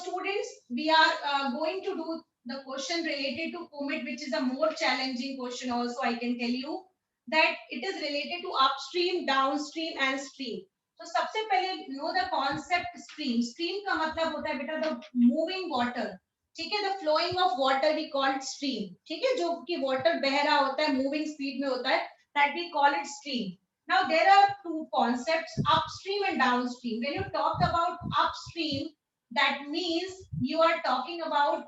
students, we are going to do the question related to comet, which is a more challenging question. Also, I can tell you that it is related to upstream, downstream, and stream. तो सबसे पहले know the concept stream. Stream का मतलब होता है बेटा the moving water. ठीक है, the flowing of water we call it stream. ठीक है, जो कि water बह रहा होता है, moving speed में होता है, that we call it stream. Now there are two concepts, upstream and downstream. When you talk about upstream, that means you are talking about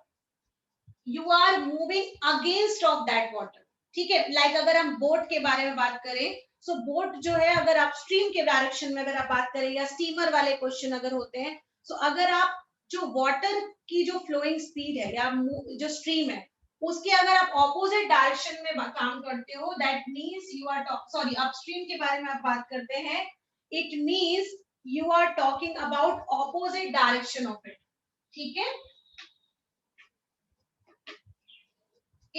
you are moving against of that water. ठीक है, like अगर हम boat के बारे में बात करें, सो boat जो है अगर अपस्ट्रीम के डायरेक्शन में अगर आप बात करें, या स्टीमर वाले क्वेश्चन अगर होते हैं, सो अगर आप जो वाटर की जो फ्लोइंग स्पीड है या जो स्ट्रीम है उसके अगर आप ऑपोजिट डायरेक्शन में काम करते हो, that means you are sorry upstream के बारे में आप बात करते हैं, it means you are talking about opposite direction of it. ठीक है,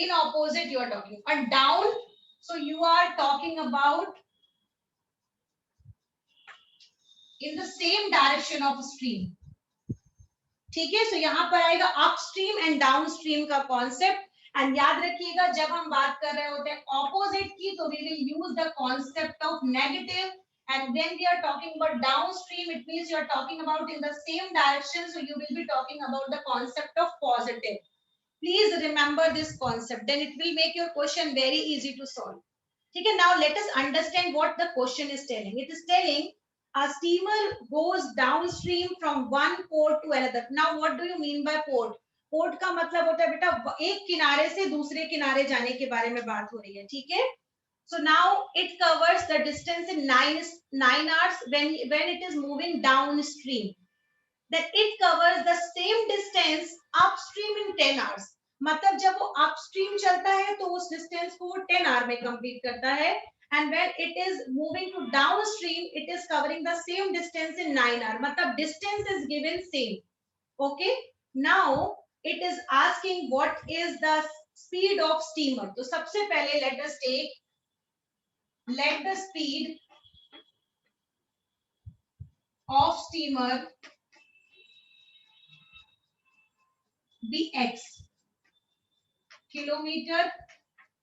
in opposite you are talking, and down, so you are talking about in the same direction of stream. ठीक है, सो यहाँ पर आएगा अपस्ट्रीम एंड डाउनस्ट्रीम का concept. And याद रखिएगा जब हम बात कर रहे होते हैं ऑपोजिट की, तो we will use the concept of negative, and when we are talking about downstream, it means you are talking about in the same direction, so you will be talking about the concept of positive. Please remember this concept, then it will make your question very easy to solve. ठीक है, now let us understand what the question is telling. It is telling a steamer goes downstream from one port to another. Now what do you mean by port? Port का मतलब होता है बेटा एक किनारे से दूसरे किनारे जाने के बारे में बात हो रही है. ठीक है, so now it covers the distance in 9 hours when it is moving downstream. That it covers the same distance upstream in 10 hours. मतलब जब वो upstream चलता है तो उस distance को वो 10 hour में complete करता है, and when it is moving to downstream, it is covering the same distance in 9 hour. मतलब distance is given same. Okay, now it is asking what is the speed of steamer. तो सबसे पहले let us take, let the speed of steamer be x, kilometer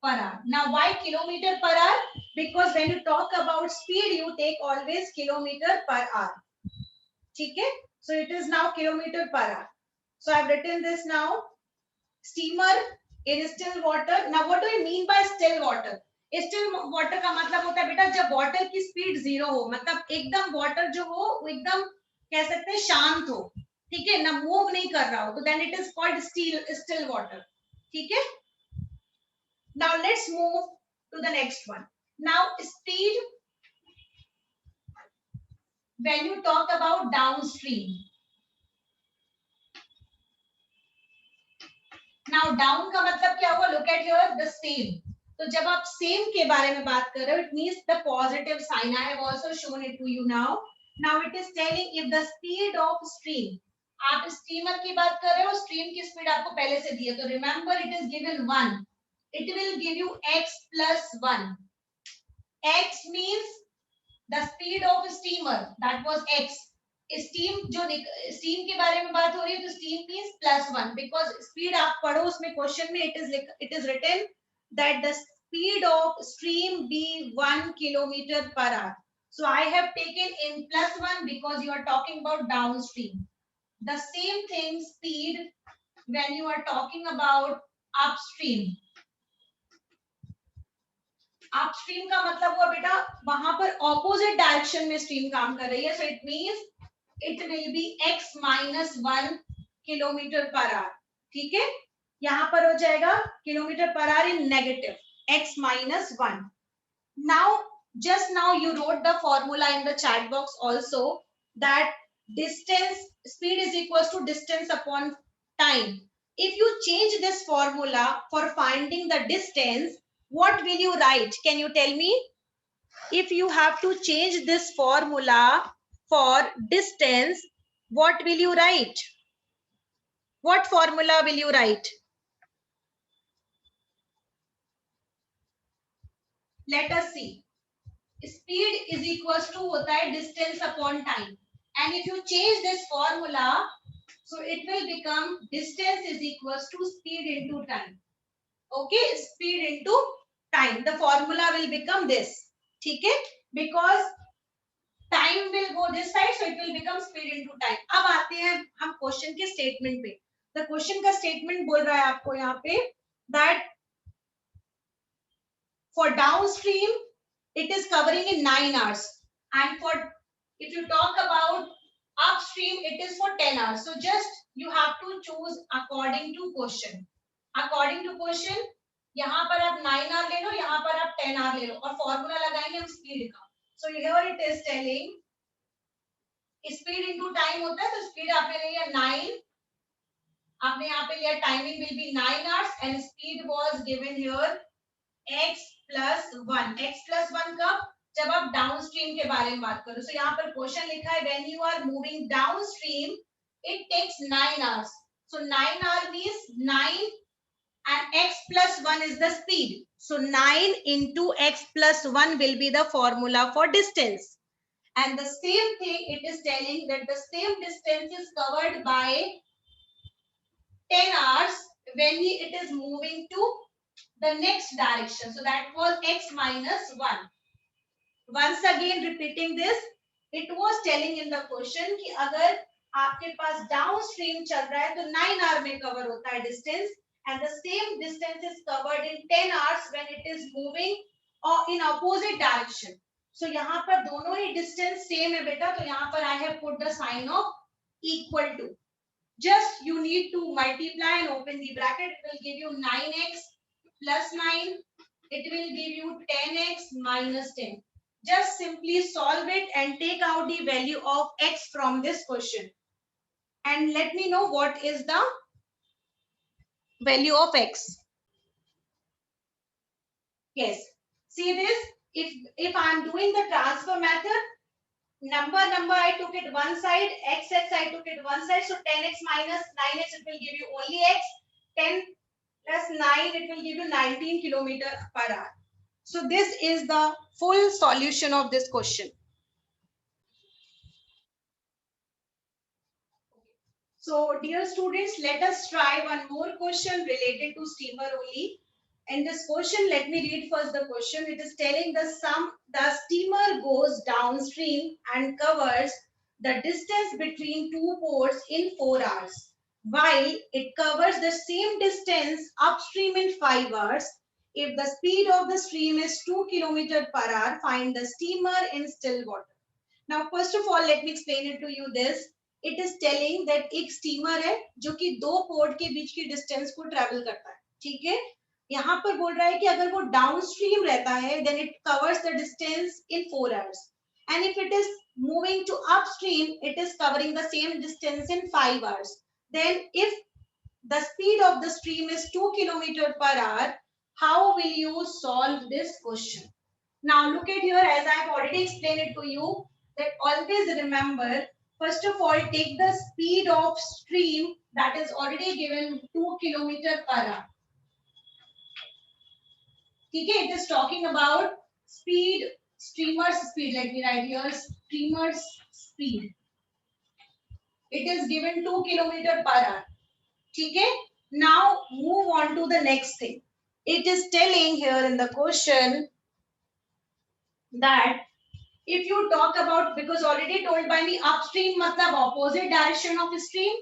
per hour. Now why kilometer per hour? Because when you talk about speed, you take always kilometer per hour. ठीक है, so it is now kilometer per hour. So I've written this now. Steamer in still water. Now what do you mean by still water? Still water का मतलब होता है बेटा जब water की speed 0 हो, मतलब एकदम वाटर जो हो वो एकदम कह सकते हैं शांत हो. ठीक है ना, मूव नहीं कर रहा हो, तो then it is called still water. ठीक है, now let's move to the next one. Now speed when you talk about downstream. Now down का मतलब क्या हुआ? Look at your the same. तो जब आप सेम के बारे में बात कर रहे हो, it means the positive sign. I have also shown it to you now. Now it is telling if the speed of stream, आप स्टीमर की बात कर रहे हो, स्ट्रीम की स्पीड आपको पहले से दी है, तो remember it is given 1, it will give you x plus 1. x means the speed of steamer, that was x. Steam जो स्टीम के बारे में बात हो रही है, तो स्टीम मींस +1, बिकॉज स्पीड आप पढ़ो उसमें क्वेश्चन में it is written that the speed of stream be 1 kilometer per hour. So I have taken in +1 because you are talking about downstream. The same thing speed when you are talking about upstream. Upstream का मतलब हुआ बेटा वहां पर opposite direction में stream काम कर रही है, so it means it will be x minus 1 kilometer per hour. ठीक है, यहां पर हो जाएगा kilometre per hour in negative x minus 1. Now just now you wrote the formula in the chat box also, that distance speed is equals to distance upon time. If you change this formula for finding the distance, what will you write? Can you tell me? If you have to change this formula for distance, what will you write? What formula will you write? Let us see. Speed is equals to होता है distance upon time, and if you change this formula, So it will become distance is equals to speed into time. Okay, speed into time. The formula will become this. Okay, because time will go this side, so it will become speed into time. अब आते हैं हम question के statement पे. The question का statement बोल रहा है आपको यहाँ पे that for downstream it is covering in 9 hours, and for if you talk about upstream it is for 10 hours. So just you have to choose according to question. According to question यहाँ पर आप 9 our ले लो, यहाँ पर आप 10 our ले लो और formula लगाएंगे हम स्पीड का. So here it is telling speed into time होता है, तो स्पीड आपने लिया 9, आपने यहाँ पे लिया timing will be 9 hours and speed was given here x plus 1. x plus 1 कब? जब आप डाउनस्ट्रीम के बारे में बात करो. सो यहाँ पर क्वेश्चन लिखा है when you are moving downstream it takes 9 hours. So 9 hour means 9 and x plus 1 is the speed. So 9 into x plus 1 will be the formula for distance. And the same thing it is telling that the same distance is covered by 10 hours when it is moving to the next direction. So that was x minus 1. Once again repeating this, it was telling in the question कि अगर आपके पास downstream चल रहा है तो 9 hour में cover होता है distance, and the same distance is covered in 10 hours when it is moving or in opposite direction. So यहाँ पर दोनों ही distance same है बेटा, तो यहाँ पर I have put the sign of equal to. Just you need to multiply and open the bracket. It will give you 9x plus 9. It will give you 10x minus 10. Just simply solve it and take out the value of x from this question. And let me know what is the value of x. Yes. See this? If I am doing the transfer method, number I took it one side, x I took it one side. So 10x minus 9x it will give you only x. 10 plus 9 it will give you 19 kilometer per hour. So this is the full solution of this question. So dear students, let us try one more question related to steamer only. In this question, let me read first the question. It is telling the steamer goes downstream and covers the distance between two ports in 4 hours, while it covers the same distance upstream in 5 hours. If the speed of the stream is 2 km per hour, find the steamer in still water. Now, first of all, let me explain it to you this. It is telling that एक steamer है जो कि दो port के बीच की distance को travel करता है. ठीक है, यहाँ पर बोल रहा है कि अगर वो डाउनस्ट्रीम रहता है then it covers the distance in 4 hours, and if it is moving to upstream it is covering the same distance in 5 hours. Then if the speed of the stream is 2 km per hour, how will you solve this question? Now look at here, as I have already explained it to you, that always remember, first of all, take the speed of stream that is already given 2 km per hour. Okay, it is talking about speed, streamer's speed. Let me write here, streamer's speed. It is given 2 km per hour. Okay, now move on to the next thing. It is telling here in the question that if you talk about, because already told by me, upstream matlab opposite direction of stream,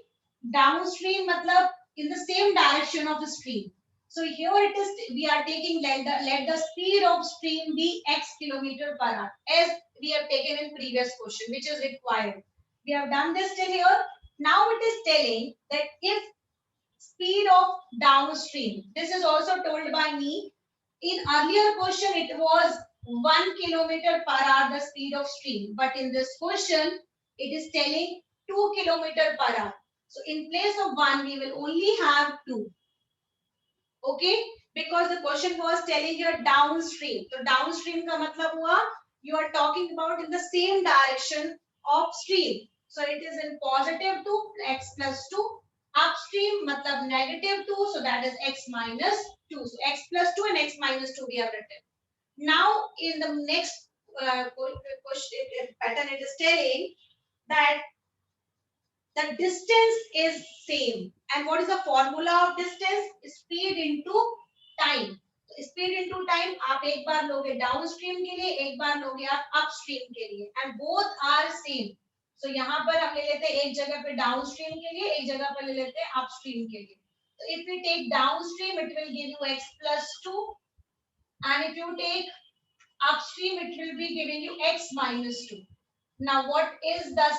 downstream matlab in the same direction of the stream. So here it is, we are taking let the speed of stream be x km per hour, as we have taken in previous question, which is required. We have done this till here. Now it is telling that if speed of downstream, this is also told by me. In earlier question it was 1 km per hour the speed of stream, but in this question it is telling 2 km per hour. So in place of 1 we will only have 2. Okay, because the question was telling you downstream. So downstream का मतलब हुआ you are talking about in the same direction of stream. So it is in positive 2, x plus 2. Upstream matlab negative 2, so that is x minus 2. So x plus 2 and x minus 2 we have written. Now in the next question pattern it is telling that The distance is same. And what is the formula of distance? Speed into time. Speed into time आप एक बार लोगे down stream के लिए, एक बार लोगे आप up stream के लिए, एंड बोथ आर सेम. सो यहाँ पर हम ले लेते हैं एक जगह पे डाउन स्ट्रीम के लिए, एक जगह पर ले लेते हैं अप स्ट्रीम के लिए. तो if we take down stream it will give you x plus 2, and if you take upstream it will be giving you x minus 2. Now what is the,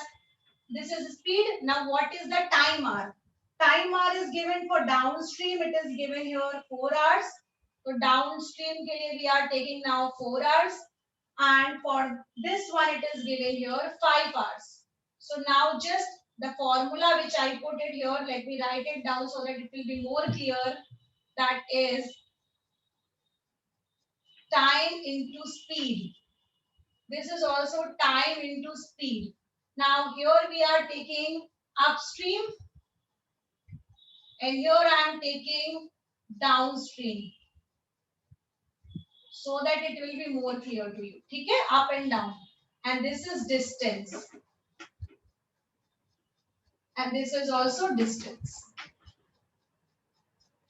this is speed. Now what is the time r? Time r is given for downstream, it is given here 4 hours. So downstream के लिए we are taking now 4 hours, and for this one it is given here 5 hours. So now just the formula which I put it here, let me write it down so that it will be more clear. That is time into speed. This is also time into speed. Now here we are taking upstream, and here I am taking downstream, so that it will be more clear to you. ठीक है, up and down, and this is distance, and this is also distance.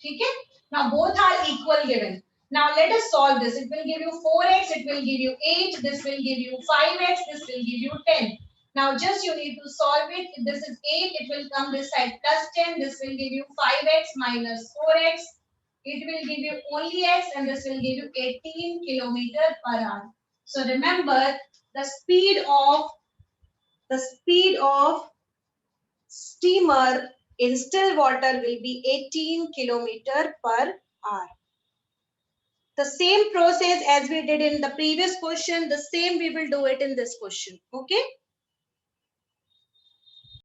ठीक है, now both are equal given. Now let us solve this. It will give you 4x, it will give you 8, this will give you 5x, this will give you 10. Now just you need to solve it. If this is 8, it will come this side plus 10, this will give you 5x minus 4x. It will give you only x, and this will give you 18 kilometer per hour. So remember, the speed of steamer in still water will be 18 kilometer per hour. The same process as we did in the previous question, the same we will do it in this question. Okay.